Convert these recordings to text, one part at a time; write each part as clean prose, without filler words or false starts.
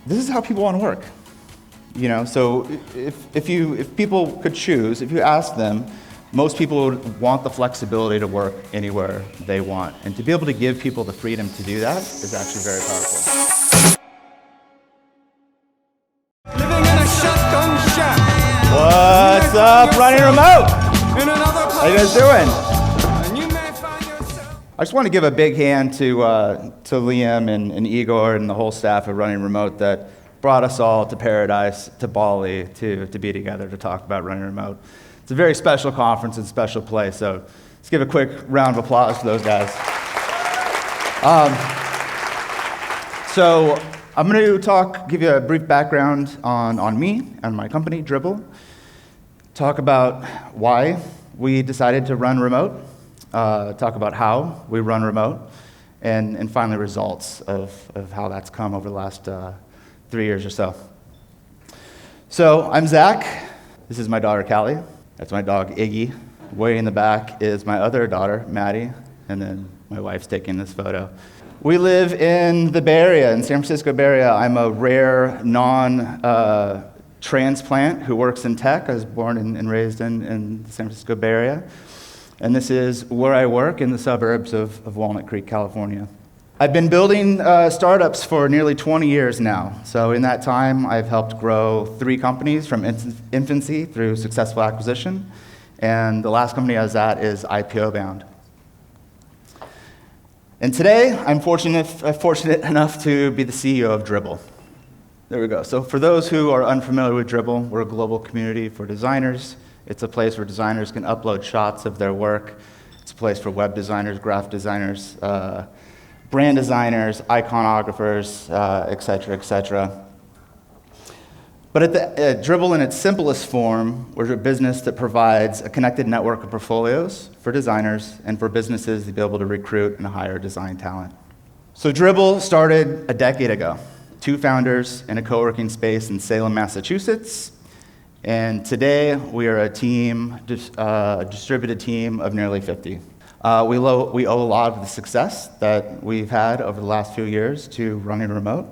this is how people want to work. So if people could choose, if you ask them, most people would want the flexibility to work anywhere they want. And to be able to give people the freedom to do that is actually very powerful. Living in a shotgun shack. What's up, Running Remote? How you guys doing? I just want to give a big hand to Liam and Igor and the whole staff of Running Remote that brought us all to Paradise, to Bali, to be together to talk about Running Remote. It's a very special conference and special place, so let's give a quick round of applause for those guys. So I'm going to give you a brief background on me and my company, Dribbble, talk about why we decided to run remote, talk about how we run remote, and finally results of how that's come over the last 3 years or so. So I'm Zach. This is my daughter, Callie. That's my dog, Iggy. Way in the back is my other daughter, Maddie, and then my wife's taking this photo. We live in the Bay Area, in San Francisco Bay Area. I'm a rare non-transplant who works in tech. I was born and raised in the San Francisco Bay Area. And this is where I work in the suburbs of Walnut Creek, California. I've been building startups for nearly 20 years now. So in that time, I've helped grow 3 companies from infancy through successful acquisition. And the last company I was at is IPO bound. And today, I'm fortunate enough to be the CEO of Dribbble. There we go. So for those who are unfamiliar with Dribbble, we're a global community for designers. It's a place where designers can upload shots of their work. It's a place for web designers, graphic designers, brand designers, iconographers, et cetera, et cetera. But at Dribbble in its simplest form, we're a business that provides a connected network of portfolios for designers and for businesses to be able to recruit and hire design talent. So Dribbble started a decade ago. 2 founders in a co-working space in Salem, Massachusetts. And today, we are a distributed team of nearly 50. We owe a lot of the success that we've had over the last few years to Running Remote,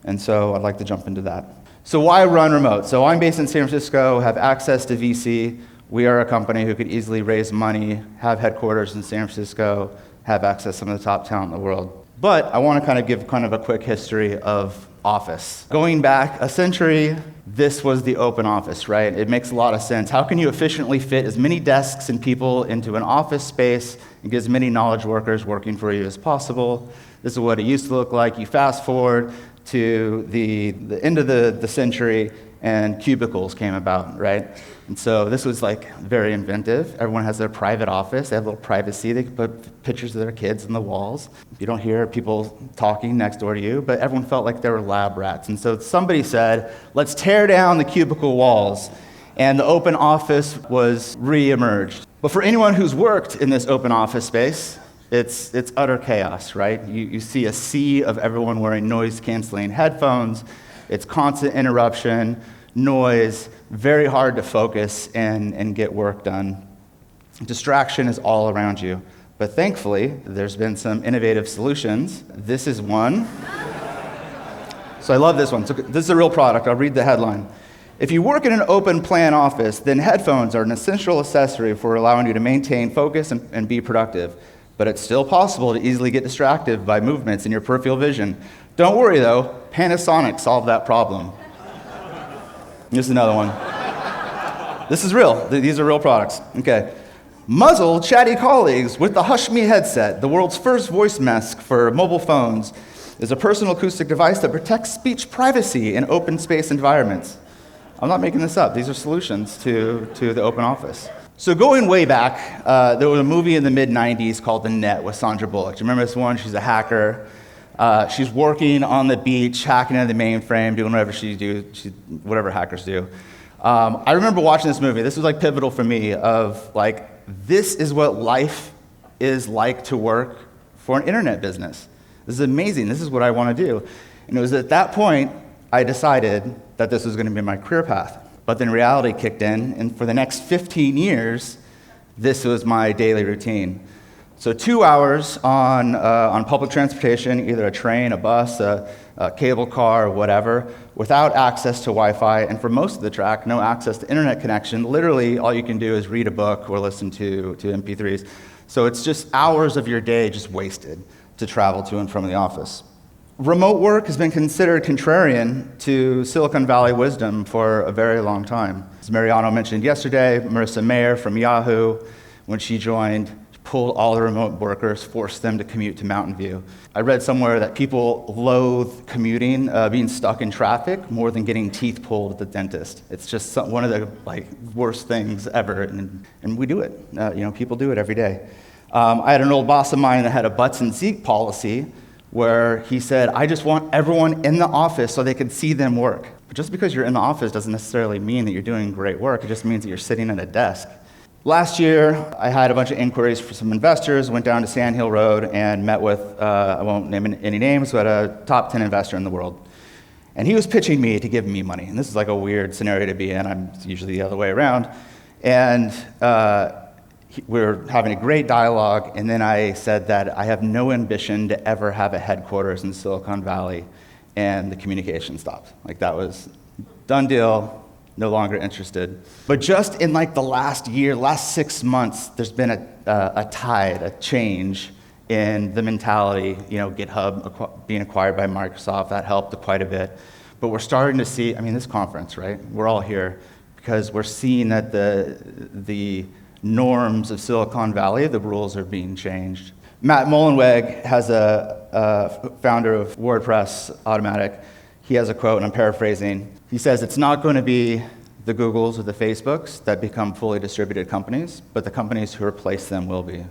and so I'd like to jump into that. So why run remote? So I'm based in San Francisco, have access to VC. We are a company who could easily raise money, have headquarters in San Francisco, have access to some of the top talent in the world. But I want to give a quick history of office. Going back a century, this was the open office, right? It makes a lot of sense. How can you efficiently fit as many desks and people into an office space and get as many knowledge workers working for you as possible? This is what it used to look like. You fast forward to the end of the century, and cubicles came about, right? And so this was very inventive. Everyone has their private office. They have a little privacy. They can put pictures of their kids on the walls. You don't hear people talking next door to you, but everyone felt like they were lab rats. And so somebody said, let's tear down the cubicle walls. And the open office was re-emerged. But for anyone who's worked in this open office space, it's utter chaos, right? You see a sea of everyone wearing noise-canceling headphones. It's constant interruption, noise, very hard to focus and get work done. Distraction is all around you. But thankfully, there's been some innovative solutions. This is one. So I love this one. So this is a real product. I'll read the headline. If you work in an open plan office, then headphones are an essential accessory for allowing you to maintain focus and be productive. But it's still possible to easily get distracted by movements in your peripheral vision. Don't worry though, Panasonic solved that problem. Here's another one. This is real. These are real products. Okay. Muzzle chatty colleagues with the Hush Me headset, the world's first voice mask for mobile phones, is a personal acoustic device that protects speech privacy in open space environments. I'm not making this up. These are solutions to the open office. So going way back, there was a movie in the mid-90s called The Net with Sandra Bullock. Do you remember this one? She's a hacker. She's working on the beach, hacking into the mainframe, doing whatever hackers do. I remember watching this movie. This was pivotal for me of this is what life is like to work for an internet business. This is amazing. This is what I want to do. And it was at that point I decided that this was going to be my career path. But then reality kicked in, and for the next 15 years, this was my daily routine. So 2 hours on public transportation, either a train, a bus, a cable car, or whatever, without access to Wi-Fi, and for most of the track, no access to internet connection. Literally, all you can do is read a book or listen to MP3s. So it's just hours of your day just wasted to travel to and from the office. Remote work has been considered contrarian to Silicon Valley wisdom for a very long time. As Mariano mentioned yesterday, Marissa Mayer from Yahoo, when she joined, pulled all the remote workers, forced them to commute to Mountain View. I read somewhere that people loathe commuting, being stuck in traffic, more than getting teeth pulled at the dentist. It's just one of the worst things ever, and we do it. People do it every day. I had an old boss of mine that had a butts and seat policy where he said, I just want everyone in the office so they can see them work. But just because you're in the office doesn't necessarily mean that you're doing great work. It just means that you're sitting at a desk. Last year, I had a bunch of inquiries for some investors, went down to Sand Hill Road and met with, I won't name any names, but a top 10 investor in the world. And he was pitching me to give me money. And this is like a weird scenario to be in. I'm usually the other way around. And we were having a great dialogue, and then I said that I have no ambition to ever have a headquarters in Silicon Valley, and the communication stopped. That was done deal. No longer interested. But just in the last year, last 6 months, there's been a tide, a change in the mentality. GitHub being acquired by Microsoft, that helped quite a bit. But we're starting to see, this conference, right? We're all here because we're seeing that the norms of Silicon Valley, the rules are being changed. Matt Mullenweg has a founder of WordPress Automatic. He has a quote, and I'm paraphrasing. He says, it's not going to be the Googles or the Facebooks that become fully distributed companies, but the companies who replace them will be.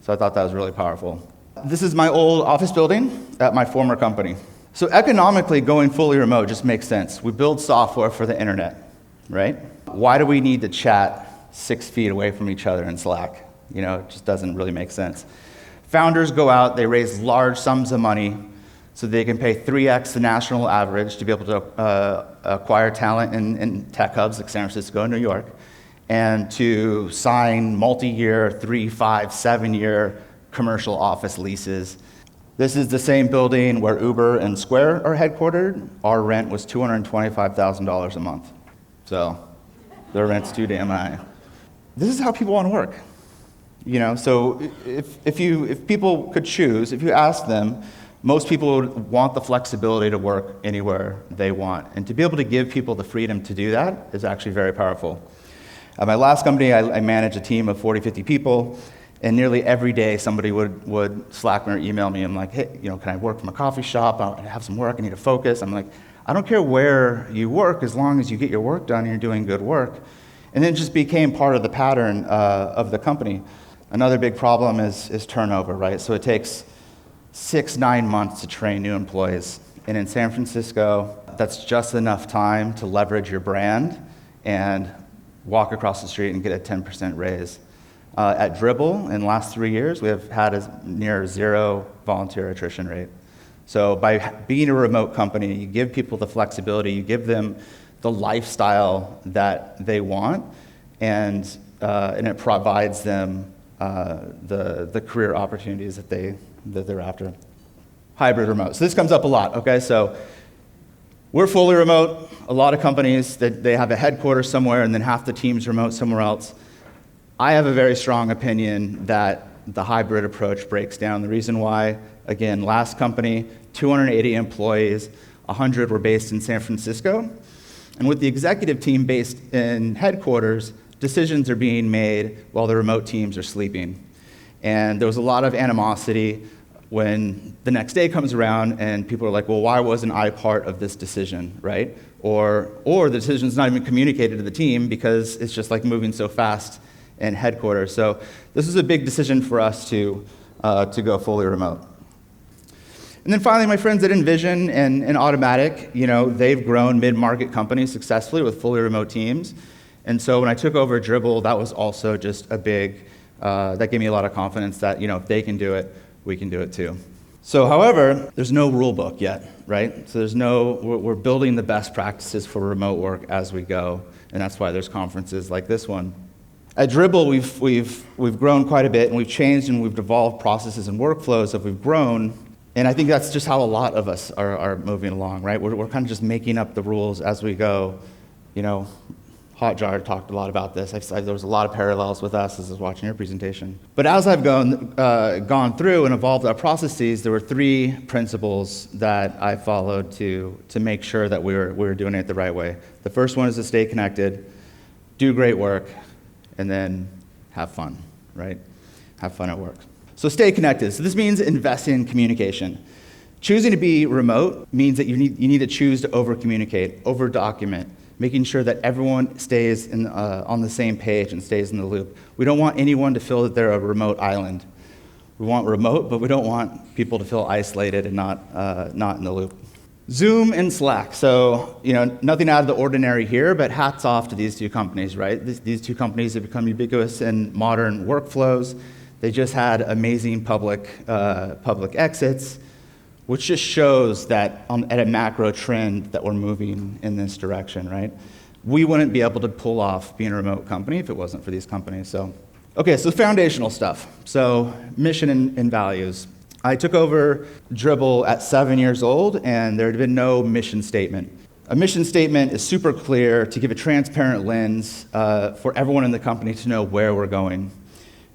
So I thought that was really powerful. This is my old office building at my former company. So economically, going fully remote just makes sense. We build software for the internet, right? Why do we need to chat 6 feet away from each other in Slack? It just doesn't really make sense. Founders go out, they raise large sums of money so they can pay 3x the national average to be able to acquire talent in tech hubs like San Francisco and New York, and to sign multi-year, 3, 5, 7-year commercial office leases. This is the same building where Uber and Square are headquartered. Our rent was $225,000 a month. So their rent's too damn high. This is how people want to work. So if people could choose, if you ask them, most people would want the flexibility to work anywhere they want. And to be able to give people the freedom to do that is actually very powerful. At my last company, I managed a team of 40, 50 people, and nearly every day somebody would Slack me or email me. I'm like, hey, can I work from a coffee shop? I have some work, I need to focus. I'm like, I don't care where you work as long as you get your work done and you're doing good work. And then it just became part of the pattern of the company. Another big problem is turnover, right? So it takes 6-9 months to train new employees. And in San Francisco, that's just enough time to leverage your brand and walk across the street and get a 10% raise. At Dribbble, in the last 3 years, we have had a near zero volunteer attrition rate. So by being a remote company, you give people the flexibility, you give them the lifestyle that they want, and it provides them the career opportunities that they're after. Hybrid remote. So this comes up a lot, okay? So we're fully remote. A lot of companies, they have a headquarters somewhere and then half the team's remote somewhere else. I have a very strong opinion that the hybrid approach breaks down. The reason why, again, last company, 280 employees, 100 were based in San Francisco. And with the executive team based in headquarters, decisions are being made while the remote teams are sleeping. And there was a lot of animosity when the next day comes around and people are like, well, why wasn't I part of this decision, right? Or the decision's not even communicated to the team because it's just moving so fast in headquarters. So this is a big decision for us to go fully remote. And then finally, my friends at Envision and Automatic, they've grown mid-market companies successfully with fully remote teams. And so when I took over Dribbble, that was also just a big, that gave me a lot of confidence that, if they can do it, we can do it too. So however, there's no rule book yet, right? So we're building the best practices for remote work as we go. And that's why there's conferences like this one. At Dribbble, we've grown quite a bit, and we've changed and we've evolved processes and workflows as we've grown. And I think that's just how a lot of us are moving along, right? We're kind of just making up the rules as we go. You know, Hotjar talked a lot about this. There was a lot of parallels with us as I was watching your presentation. But as I've gone through and evolved our processes, there were 3 principles that I followed to make sure that we were doing it the right way. The first one is to stay connected, do great work, and then have fun, right? Have fun at work. So stay connected. So this means investing in communication. Choosing to be remote means that you need to choose to over-communicate, over-document, making sure that everyone stays on the same page and stays in the loop. We don't want anyone to feel that they're a remote island. We want remote, but we don't want people to feel isolated and not in the loop. Zoom and Slack. So, nothing out of the ordinary here, but hats off to these 2 companies, right? These 2 companies have become ubiquitous in modern workflows. They just had amazing public exits, which just shows that at a macro trend that we're moving in this direction, right? We wouldn't be able to pull off being a remote company if it wasn't for these companies. So foundational stuff. So mission and values. I took over Dribbble at 7 years old, and there had been no mission statement. A mission statement is super clear to give a transparent lens for everyone in the company to know where we're going.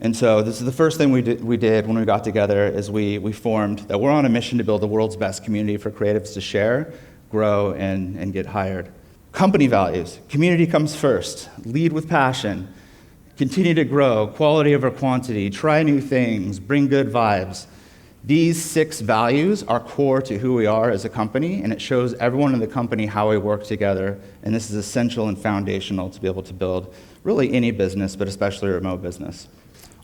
And so this is the first thing we did when we got together is we formed that we're on a mission to build the world's best community for creatives to share, grow, and get hired. Company values. Community comes first. Lead with passion. Continue to grow. Quality over quantity. Try new things. Bring good vibes. These 6 values are core to who we are as a company, and it shows everyone in the company how we work together, and this is essential and foundational to be able to build really any business, but especially a remote business.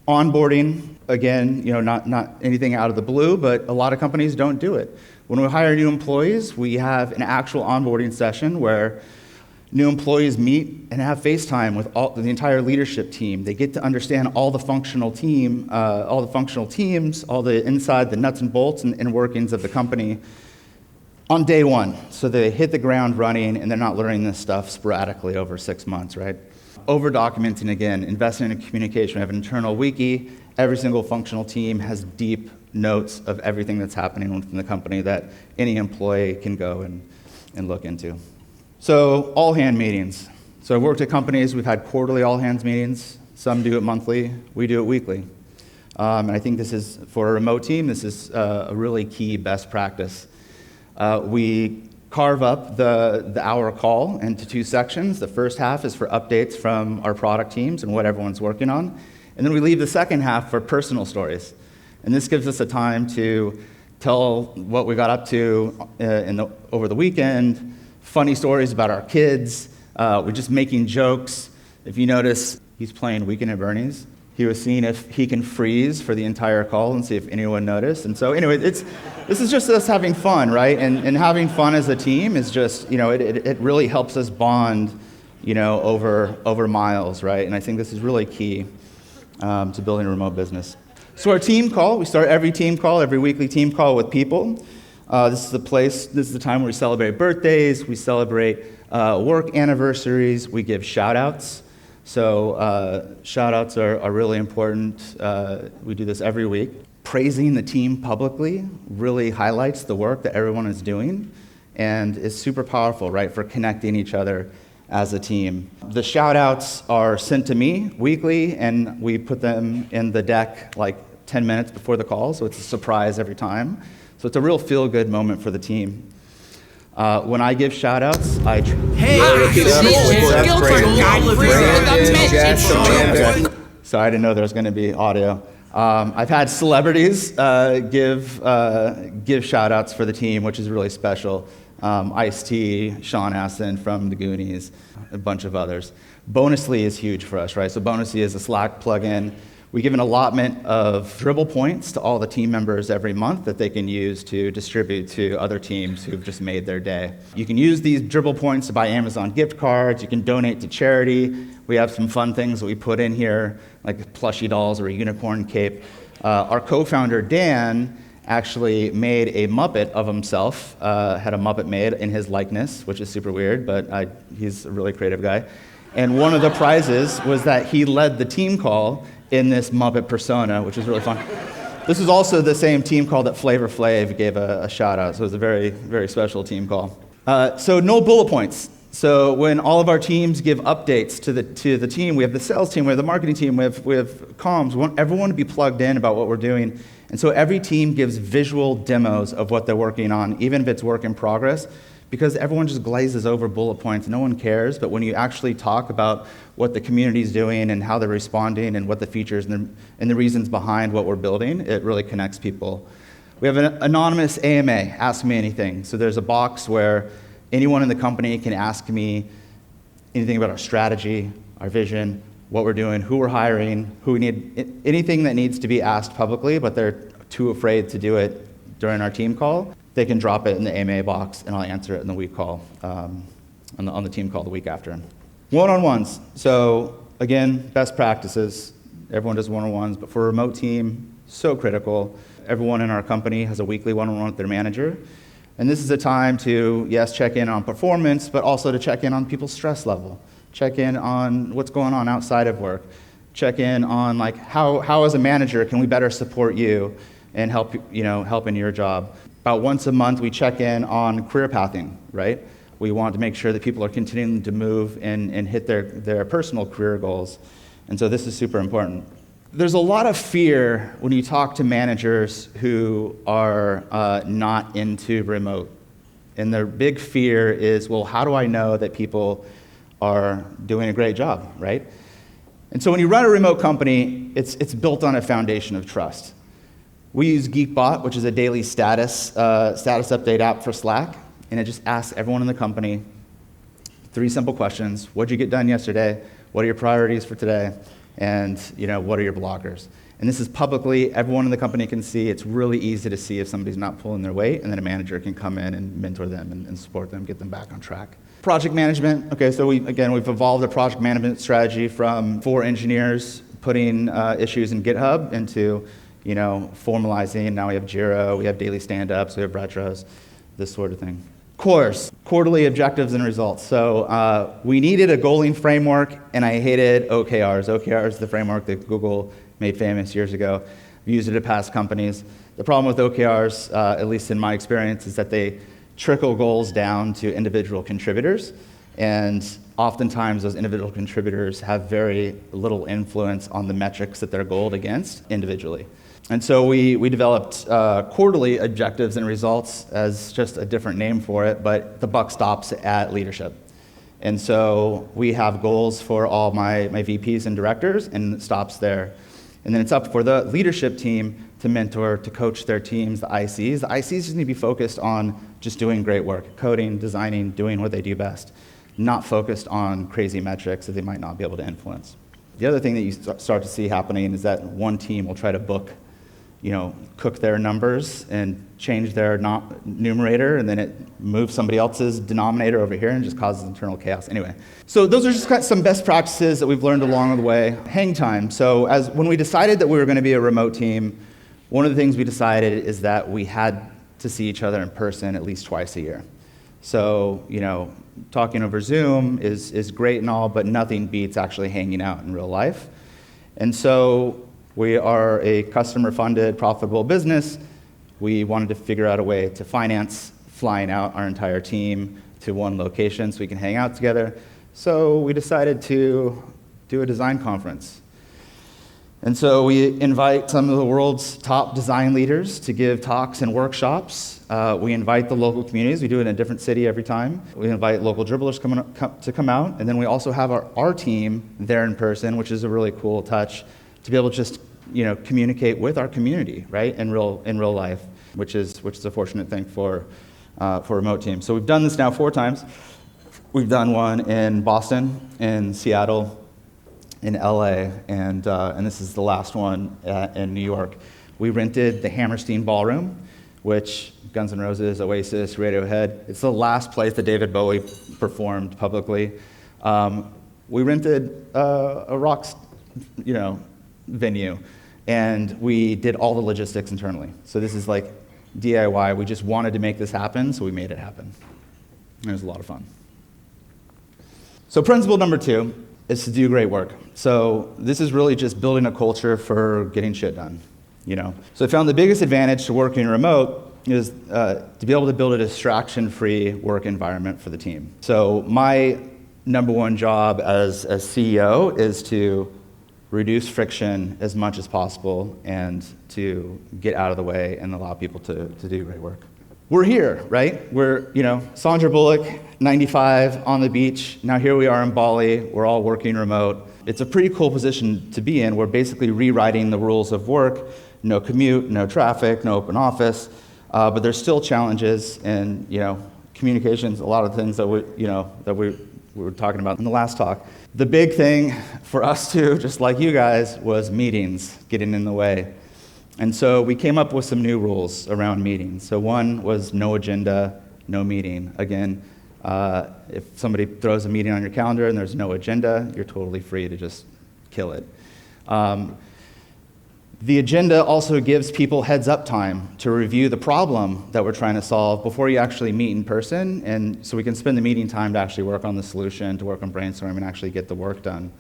Onboarding, again, not anything out of the blue, but a lot of companies don't do it. When we hire new employees, we have an actual onboarding session where new employees meet and have FaceTime with the entire leadership team. They get to understand all the functional teams, all the inside, the nuts and bolts and workings of the company on day 1. So they hit the ground running, and they're not learning this stuff sporadically over 6 months, right? Over-documenting again, investing in communication. We have an internal wiki. Every single functional team has deep notes of everything that's happening within the company that any employee can go and look into. So all-hand meetings. So I've worked at companies, we've had quarterly all-hands meetings. Some do it monthly, we do it weekly. And I think this is, for a remote team, this is a really key best practice. We carve up the hour call into 2 sections. The first half is for updates from our product teams and what everyone's working on. And then we leave the second half for personal stories. And this gives us a time to tell what we got up to over the weekend, funny stories about our kids. We're just making jokes. If you notice, he's playing Weekend at Bernie's. He was seeing if he can freeze for the entire call and see if anyone noticed. And so anyway, this is just us having fun, right? And having fun as a team is just, it really helps us bond, over miles, right? And I think this is really key to building a remote business. So our team call, we start every weekly team call with people. This is the time where we celebrate birthdays, we celebrate work anniversaries, we give shout-outs. So shout-outs are really important. We do this every week. Praising the team publicly really highlights the work that everyone is doing and is super powerful, right, for connecting each other as a team. The shout-outs are sent to me weekly, and we put them in the deck like 10 minutes before the call, so it's a surprise every time. So it's a real feel-good moment for the team. When I give shout-outs, I... Sorry, I didn't know there was going to be audio. I've had celebrities give shout-outs for the team, which is really special. Ice-T, Sean Astin from the Goonies, a bunch of others. Bonusly is huge for us, right? So Bonusly is a Slack plugin. We give an allotment of Dribbble points to all the team members every month that they can use to distribute to other teams who've just made their day. You can use these Dribbble points to buy Amazon gift cards. You can donate to charity. We have some fun things that we put in here, like plushie dolls or a unicorn cape. Our co-founder, Dan, actually made a Muppet of himself, had a Muppet made in his likeness, which is super weird, but he's a really creative guy. And one of the prizes was that he led the team call in this Muppet persona, which was really fun. This was also the same team call that Flavor Flav gave a shout out, so it was a very, very special team call. So no bullet points. So when all of our teams give updates to the team, we have the sales team, we have the marketing team, we have comms, we want everyone to be plugged in about what we're doing. And so every team gives visual demos of what they're working on, even if it's work in progress, because everyone just glazes over bullet points. No one cares, but when you actually talk about what the community is doing and how they're responding and what the features and the reasons behind what we're building, it really connects people. We have an anonymous AMA, Ask Me Anything. So there's a box where anyone in the company can ask me anything about our strategy, our vision, what we're doing, who we're hiring, who we need, anything that needs to be asked publicly, but they're too afraid to do it during our team call. They can drop it in the AMA box, and I'll answer it in the week call, on the team call the week after. One-on-ones. So again, best practices. Everyone does one-on-ones, but for a remote team, so critical. Everyone in our company has a weekly one-on-one with their manager. And this is a time to, yes, check in on performance, but also to check in on people's stress level. Check in on what's going on outside of work. Check in on like how as a manager can we better support you and help in your job. About once a month we check in on career pathing, right? We want to make sure that people are continuing to move and hit their personal career goals. And so this is super important. There's a lot of fear when you talk to managers who are not into remote. And their big fear is, well, how do I know that people are doing a great job, right? And so when you run a remote company, it's built on a foundation of trust. We use GEEKBOT, which is a daily status update app for Slack, and it just asks everyone in the company 3 simple questions. What did you get done yesterday? What are your priorities for today? And what are your blockers? And this is publicly, everyone in the company can see. It's really easy to see if somebody's not pulling their weight, and then a manager can come in and mentor them and support them, get them back on track. Project management. Okay, so we've evolved a project management strategy from 4 engineers putting issues in GitHub into formalizing. Now we have Jira, we have daily stand-ups, we have retros, this sort of thing. Quarterly objectives and results. So we needed a goaling framework, and I hated OKRs. OKRs is the framework that Google made famous years ago. I've used it at past companies. The problem with OKRs, at least in my experience, is that they trickle goals down to individual contributors, and oftentimes those individual contributors have very little influence on the metrics that they're goaled against individually. And so we developed quarterly objectives and results as just a different name for it, but the buck stops at leadership. And so we have goals for all my VPs and directors, and it stops there. And then it's up for the leadership team to mentor, to coach their teams, the ICs. The ICs just need to be focused on just doing great work, coding, designing, doing what they do best, not focused on crazy metrics that they might not be able to influence. The other thing that you start to see happening is that one team will try to cook their numbers and change their numerator, and then it moves somebody else's denominator over here and just causes internal chaos. Anyway, so those are just some best practices that we've learned along the way. Hang time. So when we decided that we were going to be a remote team, one of the things we decided is that we had to see each other in person at least twice a year. So, talking over Zoom is great and all, but nothing beats actually hanging out in real life. And so we are a customer-funded, profitable business. We wanted to figure out a way to finance flying out our entire team to one location so we can hang out together. So we decided to do a design conference. And so we invite some of the world's top design leaders to give talks and workshops. We invite the local communities. We do it in a different city every time. We invite local dribblers to come out. And then we also have our team there in person, which is a really cool touch, to be able to just communicate with our community, right, in real life, which is a fortunate thing for remote teams. So we've done this now 4 times. We've done one in Boston, in Seattle, in LA, and this is the last one in New York. We rented the Hammerstein Ballroom, which Guns N' Roses, Oasis, Radiohead. It's the last place that David Bowie performed publicly. We rented a rock, venue, and we did all the logistics internally. So this is like DIY. We just wanted to make this happen, so we made it happen. It was a lot of fun. So principle number 2, is to do great work. So this is really just building a culture for getting shit done, So I found the biggest advantage to working remote is to be able to build a distraction-free work environment for the team. So my number one job as CEO is to reduce friction as much as possible and to get out of the way and allow people to do great work. We're here, right? We're, Sandra Bullock, 95, on the beach. Now here we are in Bali. We're all working remote. It's a pretty cool position to be in. We're basically rewriting the rules of work. No commute, no traffic, no open office. But there's still challenges and, communications, a lot of things that we were talking about in the last talk. The big thing for us too, just like you guys, was meetings getting in the way. And so we came up with some new rules around meetings. So one was no agenda, no meeting. Again, if somebody throws a meeting on your calendar and there's no agenda, you're totally free to just kill it. The agenda also gives people heads up time to review the problem that we're trying to solve before you actually meet in person, and so we can spend the meeting time to actually work on the solution, to work on brainstorming, and actually get the work done.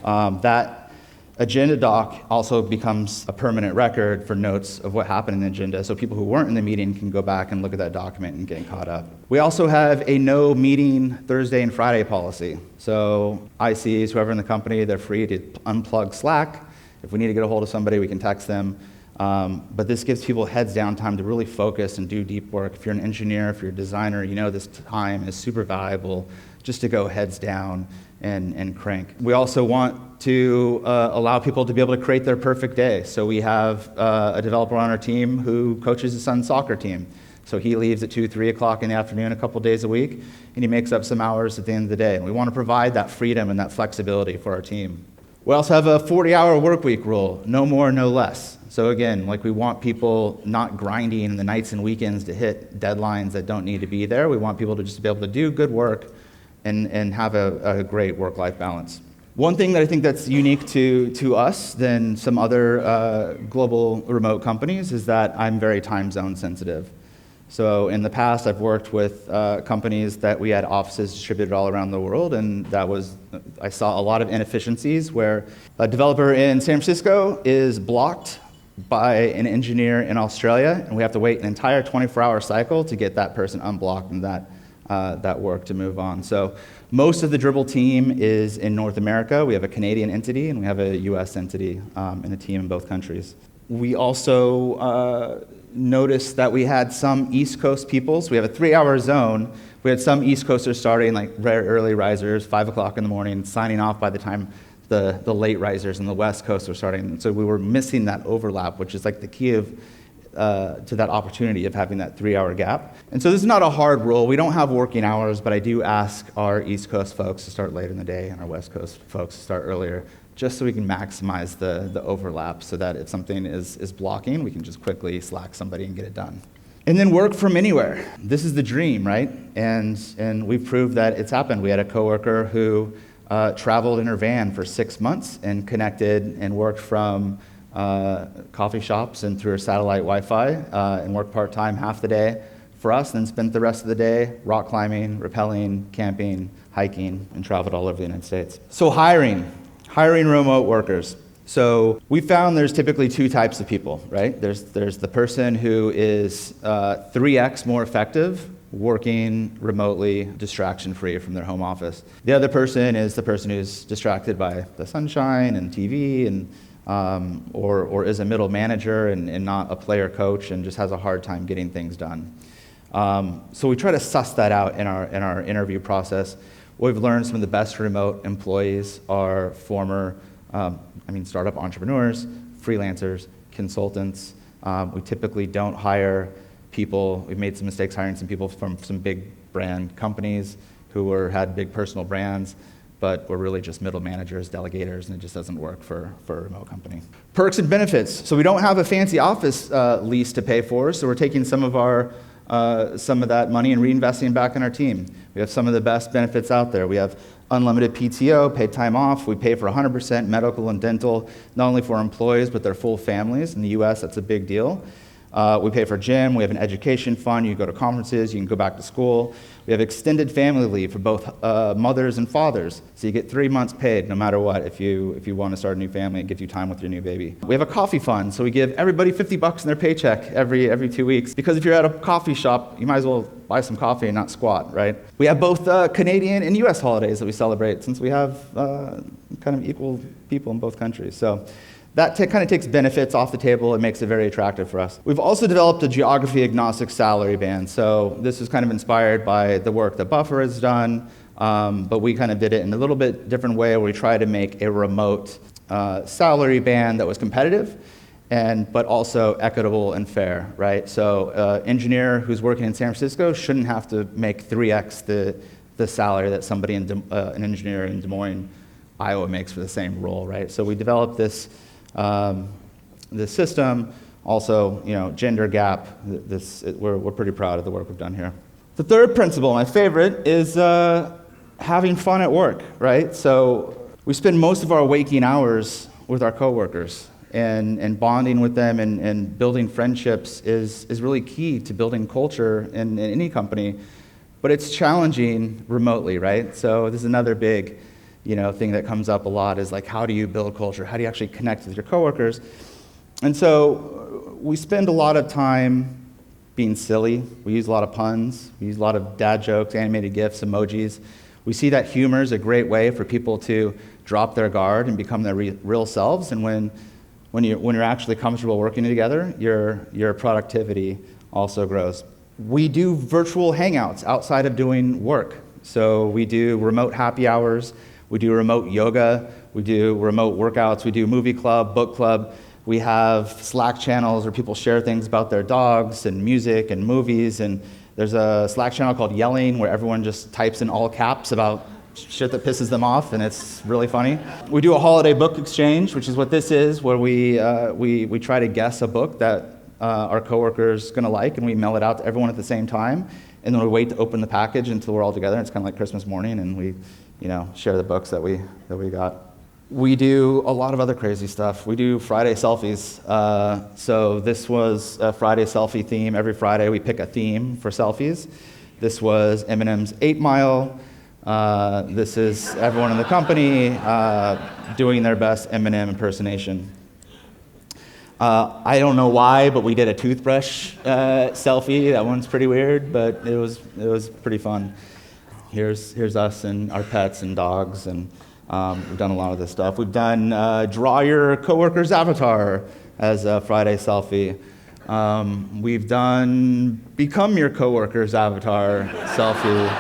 That agenda doc also becomes a permanent record for notes of what happened in the agenda, so people who weren't in the meeting can go back and look at that document and get caught up. We also have a no meeting Thursday and Friday policy. So ICs, whoever in the company, they're free to unplug Slack. If we need to get a hold of somebody, we can text them. But this gives people heads down time to really focus and do deep work. If you're an engineer, if you're a designer, this time is super valuable just to go heads down and crank. We also want to allow people to be able to create their perfect day. So we have a developer on our team who coaches his son's soccer team. So he leaves at 2, 3 o'clock in the afternoon a couple days a week, and he makes up some hours at the end of the day. And we want to provide that freedom and that flexibility for our team. We also have a 40-hour work week rule, no more, no less. So again, we want people not grinding the nights and weekends to hit deadlines that don't need to be there. We want people to just be able to do good work and have a great work-life balance. One thing that I think that's unique to us than some other global remote companies is that I'm very time zone sensitive. So in the past, I've worked with companies that we had offices distributed all around the world, and I saw a lot of inefficiencies where a developer in San Francisco is blocked by an engineer in Australia, and we have to wait an entire 24-hour cycle to get that person unblocked and that work to move on. So most of the Dribbble team is in North America. We have a Canadian entity, and we have a US entity in the team in both countries. We also noticed that we had some East Coast people, so we have a 3-hour zone. We had some East Coasters starting, very early risers, 5 o'clock in the morning, signing off by the time the late risers in the West Coast were starting. So we were missing that overlap, which is the key to that opportunity of having that 3-hour gap. And so this is not a hard rule. We don't have working hours, but I do ask our East Coast folks to start later in the day and our West Coast folks to start earlier, just so we can maximize the overlap so that if something is blocking, we can just quickly Slack somebody and get it done. And then work from anywhere. This is the dream, right? And we've proved that it's happened. We had a coworker who traveled in her van for 6 months and connected and worked from coffee shops and through her satellite Wi-Fi and worked part-time half the day for us, and then spent the rest of the day rock climbing, rappelling, camping, hiking, and traveled all over the United States. So hiring remote workers. So we found there's typically 2 types of people, right? There's the person who is 3x more effective working remotely, distraction-free from their home office. The other person is the person who's distracted by the sunshine and TV and or is a middle manager and not a player coach and just has a hard time getting things done. So we try to suss that out in our interview process. What we've learned, some of the best remote employees are former startup entrepreneurs, freelancers, consultants. We typically don't hire people. We've made some mistakes hiring some people from some big brand companies who had big personal brands, but we're really just middle managers, delegators, and it just doesn't work for a remote company. Perks and benefits. So we don't have a fancy office lease to pay for, so we're taking some of that money and reinvesting back in our team. We have some of the best benefits out there. We have unlimited PTO, paid time off. We pay for 100% medical and dental, not only for our employees, but their full families. In the US, that's a big deal. We pay for gym, we have an education fund, you can go to conferences, you can go back to school. We have extended family leave for both mothers and fathers, so you get 3 months paid no matter what if you want to start a new family and give you time with your new baby. We have a coffee fund, so we give everybody $50 in their paycheck every 2 weeks, because if you're at a coffee shop, you might as well buy some coffee and not squat, right? We have both Canadian and US holidays that we celebrate, since we have kind of equal people in both countries. So that kind of takes benefits off the table and makes it very attractive for us. We've also developed a geography-agnostic salary band. So this is kind of inspired by the work that Buffer has done, but we kind of did it in a little bit different way, where we try to make a remote salary band that was competitive, but also equitable and fair, right? So engineer who's working in San Francisco shouldn't have to make 3x the salary that somebody an engineer in Des Moines, Iowa makes for the same role, right? So we developed this system. Also, gender gap. We're pretty proud of the work we've done here. The third principle, my favorite, is having fun at work, right? So we spend most of our waking hours with our coworkers, and bonding with them and building friendships is really key to building culture in any company. But it's challenging remotely, right? So this is another big thing that comes up a lot, is like, how do you build culture? How do you actually connect with your coworkers? And so we spend a lot of time being silly. We use a lot of puns. We use a lot of dad jokes, animated GIFs, emojis. We see that humor is a great way for people to drop their guard and become their real selves. And when you're actually comfortable working together, your productivity also grows. We do virtual hangouts outside of doing work. So we do remote happy hours. We do remote yoga, we do remote workouts, we do movie club, book club. We have Slack channels where people share things about their dogs and music and movies. And there's a Slack channel called Yelling, where everyone just types in all caps about shit that pisses them off, and it's really funny. We do a holiday book exchange, which is what this is, where we try to guess a book that our coworker's gonna like, and we mail it out to everyone at the same time. And then we wait to open the package until we're all together. It's kind of like Christmas morning, and we share the books that we got. We do a lot of other crazy stuff. We do Friday selfies. So this was a Friday selfie theme. Every Friday we pick a theme for selfies. This was Eminem's 8 Mile. This is everyone in the company doing their best Eminem impersonation. I don't know why, but we did a toothbrush selfie. That one's pretty weird, but it was pretty fun. Here's us and our pets and dogs, and we've done a lot of this stuff. We've done draw your coworker's avatar as a Friday selfie. We've done become your coworker's avatar selfie.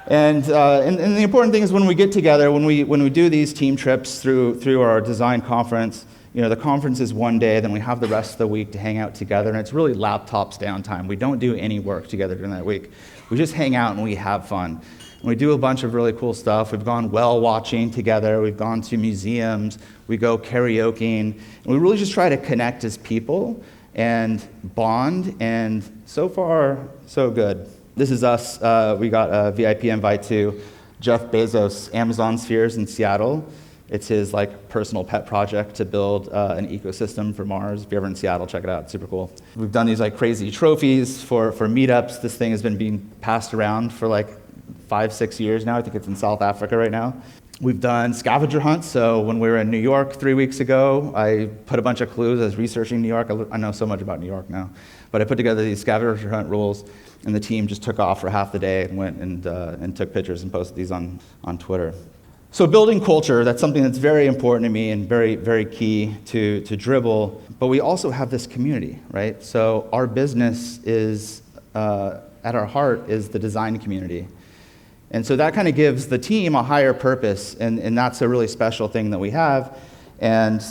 And the important thing is, when we get together, when we do these team trips through our design conference, the conference is one day, then we have the rest of the week to hang out together, and it's really laptops downtime. We don't do any work together during that week. We just hang out and we have fun. And we do a bunch of really cool stuff. We've gone whale watching together. We've gone to museums. We go karaokeing. And we really just try to connect as people and bond, and so far, so good. This is us. We got a VIP invite to Jeff Bezos' Amazon Spheres in Seattle. It's his personal pet project to build an ecosystem for Mars. If you're ever in Seattle, check it out. It's super cool. We've done these crazy trophies for meetups. This thing has been being passed around for 5-6 years now. I think it's in South Africa right now. We've done scavenger hunts. So when we were in New York 3 weeks ago, I put a bunch of clues. I was researching New York. I know so much about New York now. But I put together these scavenger hunt rules, and the team just took off for half the day and went and took pictures and posted these on Twitter. So building culture, that's something that's very important to me and very, very key to Dribbble. But we also have this community, right? So our business is, at our heart, is the design community. And so that kind of gives the team a higher purpose, and that's a really special thing that we have. And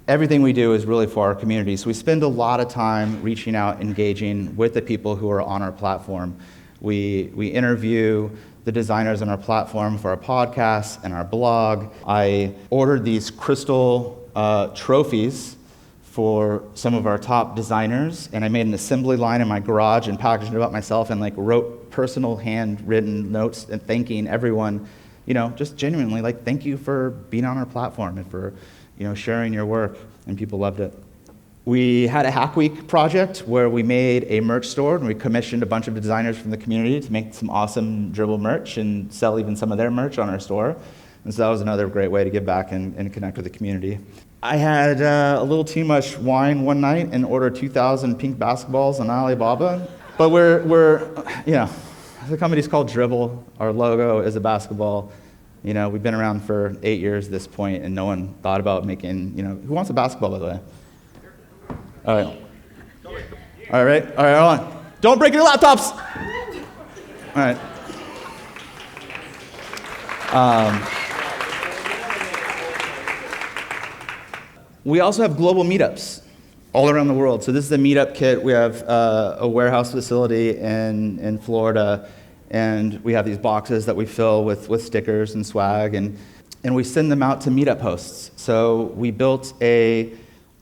everything we do is really for our community. So we spend a lot of time reaching out, engaging with the people who are on our platform. We interview the designers on our platform for our podcast and our blog. I ordered these crystal trophies for some of our top designers, and I made an assembly line in my garage and packaged it up myself, and wrote personal handwritten notes and thanking everyone, just genuinely, thank you for being on our platform and for sharing your work, and people loved it. We had a Hack Week project where we made a merch store, and we commissioned a bunch of designers from the community to make some awesome Dribbble merch and sell even some of their merch on our store. And so that was another great way to give back and connect with the community. I had a little too much wine one night and ordered 2,000 pink basketballs on Alibaba. But the company's called Dribbble. Our logo is a basketball. We've been around for 8 years at this point, and no one thought about making, who wants a basketball, by the way? All right, hold on. Don't break your laptops! All right. We also have global meetups all around the world. So this is a meetup kit. We have a warehouse facility in Florida, and we have these boxes that we fill with stickers and swag, and we send them out to meetup hosts. So we built a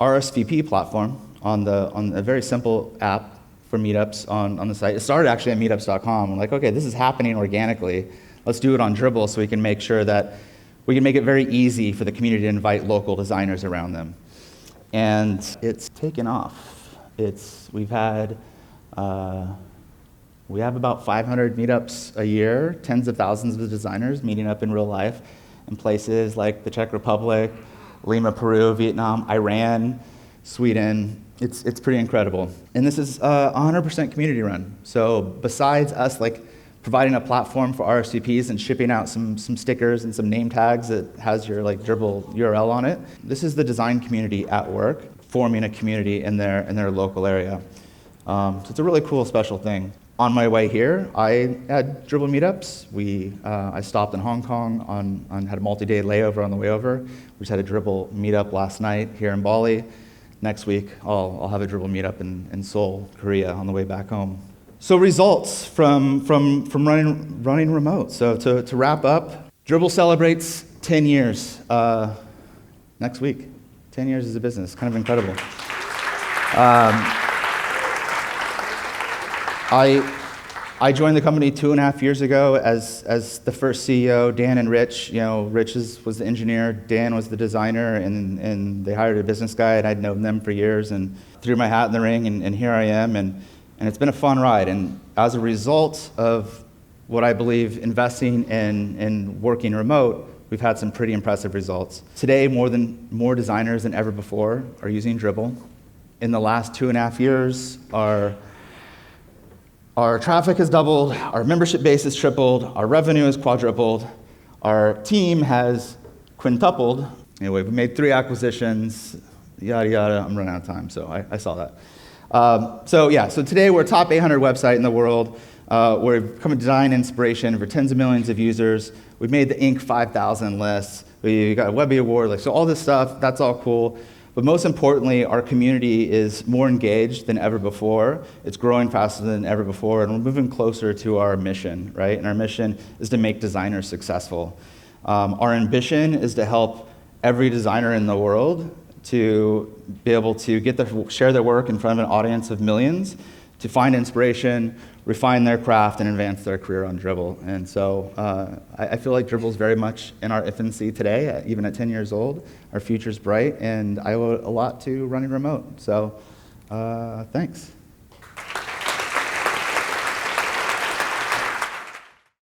RSVP platform on a very simple app for meetups on the site. It started actually at meetups.com. We're like, okay, this is happening organically. Let's do it on Dribbble so we can make sure that we can make it very easy for the community to invite local designers around them. And it's taken off. We have about 500 meetups a year, tens of thousands of designers meeting up in real life in places like the Czech Republic, Lima, Peru, Vietnam, Iran, Sweden. It's pretty incredible. And this is 100% community run. So besides us providing a platform for RSVPs and shipping out some stickers and some name tags that has your Dribbble URL on it, this is the design community at work, forming a community in their local area. So it's a really cool, special thing. On my way here, I had Dribbble meetups. I stopped in Hong Kong had a multi-day layover on the way over. We just had a Dribbble meetup last night here in Bali. Next week, I'll have a Dribbble meetup in Seoul, Korea, on the way back home. So results from running remote. So to wrap up, Dribbble celebrates 10 years next week. 10 years as a business, kind of incredible. I joined the company 2.5 years ago as the first CEO. Dan and Rich, Rich was the engineer, Dan was the designer, and they hired a business guy, and I'd known them for years, and threw my hat in the ring, and here I am, and it's been a fun ride. And as a result of what I believe investing in working remote, we've had some pretty impressive results. Today, more designers than ever before are using Dribbble. In the last 2.5 years, our traffic has doubled, our membership base has tripled, our revenue has quadrupled, our team has quintupled. Anyway, we made 3 acquisitions, yada, yada. I'm running out of time, so I saw that. So today we're a top 800 website in the world. We've become a design inspiration for tens of millions of users. We've made the Inc. 5000 list. We got a Webby Award. So all this stuff, that's all cool. But most importantly, our community is more engaged than ever before. It's growing faster than ever before, and we're moving closer to our mission, right? And our mission is to make designers successful. Our ambition is to help every designer in the world to be able to share their work in front of an audience of millions, to find inspiration, refine their craft, and advance their career on Dribbble. And so I feel like Dribbble is very much in our infancy today, even at 10 years old. Our future's bright, and I owe a lot to running remote. So thanks.